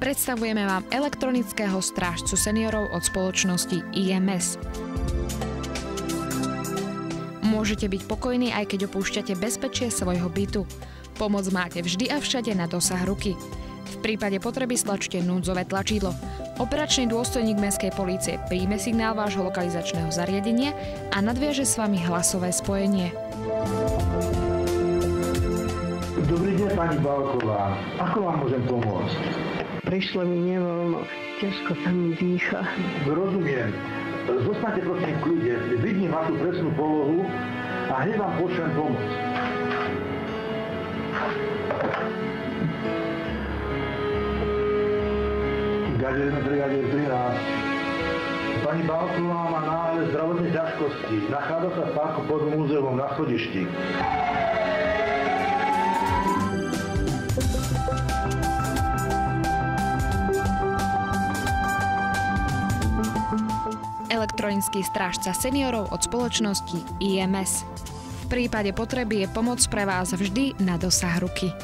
predstavujeme vám elektronického strážcu seniorov od spoločnosti IMS. Môžete byť pokojní, aj keď opúšťate bezpečie svojho bytu. Pomoc máte vždy a všade na dosah ruky. V prípade potreby stlačte núdzové tlačidlo. Operačný dôstojník mestskej polície príjme signál vášho lokalizačného zariadenia a nadviaže s vami hlasové spojenie. Dobrý deň, pani Balková. Ako vám môžem pomôcť? Prišlo mi nevoľno, ťažko sa mi dýcha. Rozumiem. Zostaňte prosím v kľude, vidím vašu presnú polohu a hneď vám pošlem pomoc. Gadier 13. Pani Balková má náhle zdravotné ťažkosti. Nachádza sa v parku pod múzeum na schodišti. Elektronický strážca seniorov od spoločnosti IMS. V prípade potreby je pomoc pre vás vždy na dosah ruky.